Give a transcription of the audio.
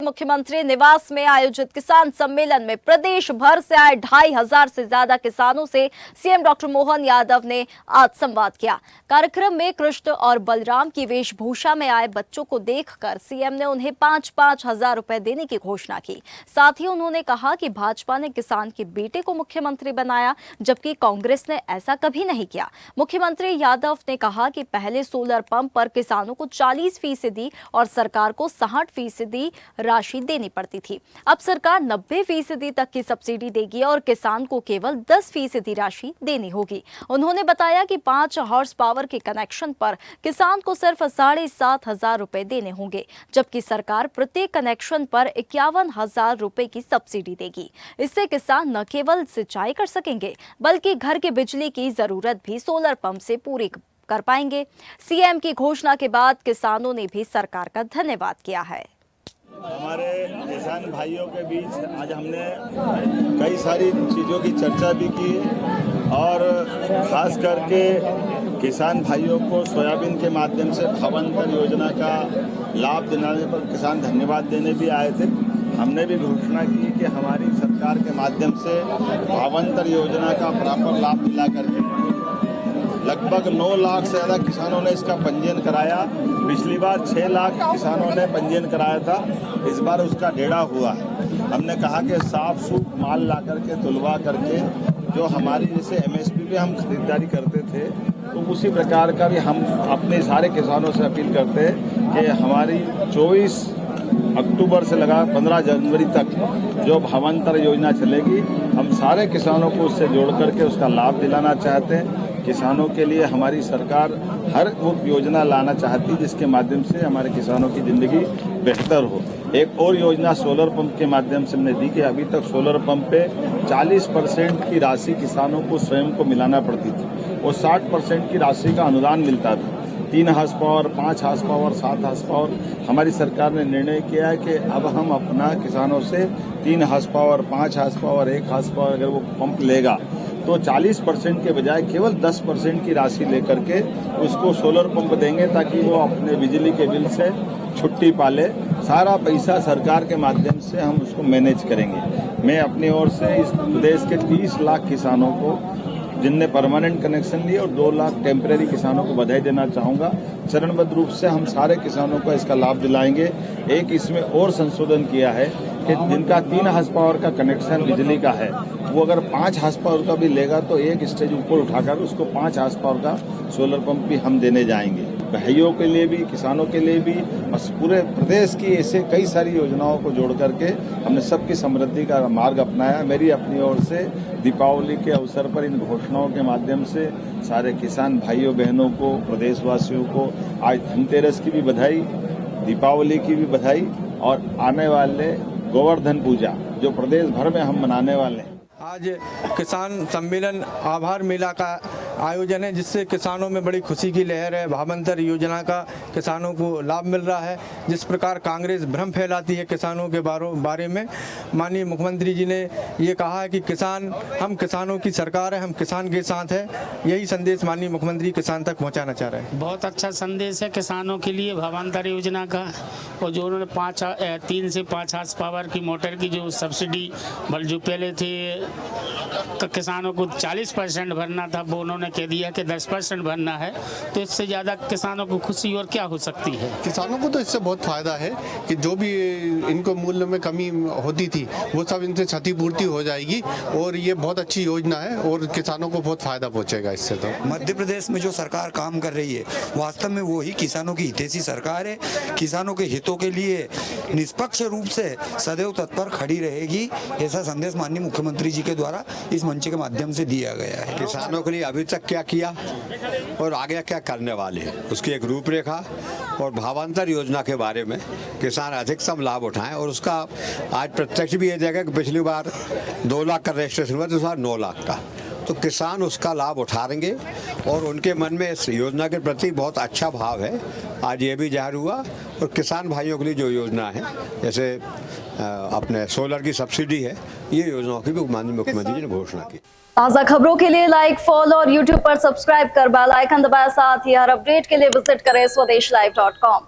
मुख्यमंत्री निवास में आयोजित किसान सम्मेलन में प्रदेश भर से आए 2500 से ज्यादा किसानों से सीएम डॉक्टर मोहन यादव ने आज संवाद किया। कार्यक्रम में कृष्ण और बलराम की वेशभूषा में आए बच्चों को देखकर सीएम ने उन्हें 5-5 हजार रुपए देने की घोषणा की। साथ ही उन्होंने कहा कि भाजपा ने किसान के बेटे को मुख्यमंत्री बनाया, जबकि कांग्रेस ने ऐसा कभी नहीं किया। मुख्यमंत्री यादव ने कहा कि पहले सोलर पंप पर किसानों को 40% और सरकार को 60% राशि देनी पड़ती थी। अब सरकार 90% तक की सब्सिडी देगी और किसान को केवल 10% राशि देनी होगी। उन्होंने बताया कि 5 हॉर्स पावर के कनेक्शन पर किसान को सिर्फ 7,500 रुपए देने होंगे, जबकि सरकार प्रत्येक कनेक्शन पर 51,000 रुपए की सब्सिडी देगी। इससे किसान न केवल सिंचाई कर सकेंगे, बल्कि घर की बिजली की जरूरत भी सोलर पंप से पूरी कर पाएंगे। सीएम की घोषणा के बाद किसानों ने भी सरकार का धन्यवाद किया है। हमारे किसान भाइयों के बीच आज हमने कई सारी चीज़ों की चर्चा भी की और खास करके किसान भाइयों को सोयाबीन के माध्यम से भावांतर योजना का लाभ दिलाने पर किसान धन्यवाद देने भी आए थे। हमने भी घोषणा की कि हमारी सरकार के माध्यम से भावांतर योजना का प्रॉपर लाभ दिला करके लगभग 9 लाख से ज़्यादा किसानों ने इसका पंजीयन कराया। पिछली बार 6 लाख किसानों ने पंजीयन कराया था, इस बार उसका 1.5 हुआ है। हमने कहा कि साफ सूफ माल ला करके तुलवा करके जो हमारी जैसे एमएसपी पे हम खरीदारी करते थे, तो उसी प्रकार का भी हम अपने सारे किसानों से अपील करते हैं कि हमारी 24 अक्टूबर से लगा 15 जनवरी तक जो भावांतर योजना चलेगी, हम सारे किसानों को उससे जोड़ करके उसका लाभ दिलाना चाहते हैं। किसानों के लिए हमारी सरकार हर वो योजना लाना चाहती है जिसके माध्यम से हमारे किसानों की ज़िंदगी बेहतर हो। एक और योजना सोलर पंप के माध्यम से हमने दी कि अभी तक सोलर पंप पे 40% की राशि किसानों को स्वयं को मिलाना पड़ती थी और 60% की राशि का अनुदान मिलता था। 3 horse power, 5 horse power, 7 horse power, हमारी सरकार ने निर्णय किया है कि अब हम अपना किसानों से 3 horse power, 5 horse power, 1 horse power अगर वो पंप लेगा तो 40% के बजाय केवल 10% की राशि लेकर के उसको सोलर पंप देंगे, ताकि वो अपने बिजली के बिल से छुट्टी पाले। सारा पैसा सरकार के माध्यम से हम उसको मैनेज करेंगे। मैं अपनी ओर से इस प्रदेश के 30 लाख किसानों को जिनने परमानेंट कनेक्शन लिए और 2 लाख टेम्परेरी किसानों को बधाई देना चाहूँगा। चरणबद्ध रूप से हम सारे किसानों को इसका लाभ दिलाएंगे। एक इसमें और संशोधन किया है कि जिनका 3 हॉर्स पावर का कनेक्शन बिजली का है, वो अगर 5 हॉर्स पावर का भी लेगा तो एक स्टेज ऊपर उठाकर उसको 5 हॉर्स पावर का सोलर पंप भी हम देने जाएंगे। भाइयों के लिए भी, किसानों के लिए भी, पूरे प्रदेश की ऐसे कई सारी योजनाओं को जोड़ करके हमने सबकी समृद्धि का मार्ग अपनाया। मेरी अपनी ओर से दीपावली के अवसर पर इन घोषणाओं के माध्यम से सारे किसान भाइयों बहनों को, प्रदेशवासियों को आज धनतेरस की भी बधाई, दीपावली की भी बधाई और आने वाले गोवर्धन पूजा जो प्रदेश भर में हम मनाने वाले हैं। आज किसान सम्मेलन आभार मेला का आयोजन है, जिससे किसानों में बड़ी खुशी की लहर है। भावांतर योजना का किसानों को लाभ मिल रहा है। जिस प्रकार कांग्रेस भ्रम फैलाती है किसानों के बारे में, माननीय मुख्यमंत्री जी ने ये कहा है कि हम किसानों की सरकार है, हम किसान के साथ हैं। यही संदेश माननीय मुख्यमंत्री किसान तक पहुँचाना चाह रहे हैं। बहुत अच्छा संदेश है किसानों के लिए भावांतर योजना का, और जो उन्होंने 3 से 5 हॉर्स पावर की मोटर की जो सब्सिडी जो पहले थे किसानों को 40% भरना था, वो उन्होंने कह दिया कि 10% भरना है। तो इससे ज़्यादा किसानों को खुशी और क्या हो सकती है। किसानों को तो इससे बहुत फ़ायदा है कि जो भी इनको मूल्य में कमी होती थी वो सब इनसे क्षतिपूर्ति हो जाएगी, और ये बहुत अच्छी योजना है और किसानों को बहुत फ़ायदा पहुँचेगा इससे। तो मध्य प्रदेश में जो सरकार काम कर रही है वास्तव में वो ही किसानों की हितैषी सरकार है। किसानों के हितों के लिए निष्पक्ष रूप से सदैव तत्पर खड़ी रहेगी, ऐसा संदेश माननीय मुख्यमंत्री जी के द्वारा इस मंच के माध्यम से दिया गया है। किसानों के लिए अभी तक क्या किया और आगे क्या करने वाले हैं, उसकी एक रूपरेखा और भावांतर योजना के बारे में किसान अधिकतम लाभ उठाएं, और उसका आज प्रत्यक्ष भी ये देगा कि पिछली बार 2 लाख का रजिस्ट्रेशन हुआ, तो इस बार 9 लाख का, तो किसान उसका लाभ उठाएंगे और उनके मन में इस योजना के प्रति बहुत अच्छा भाव है। आज ये भी जाहिर हुआ, और किसान भाइयों के लिए जो योजना है जैसे अपने सोलर की सब्सिडी है, ये योजनाओं की भी माननीय मुख्यमंत्री जी ने घोषणा की। ताज़ा खबरों के लिए लाइक, फॉलो और यूट्यूब पर सब्सक्राइब कर बेल आइकन दबाएं। साथ ही हर अपडेट के लिए विजिट करें स्वदेशलाइव.com।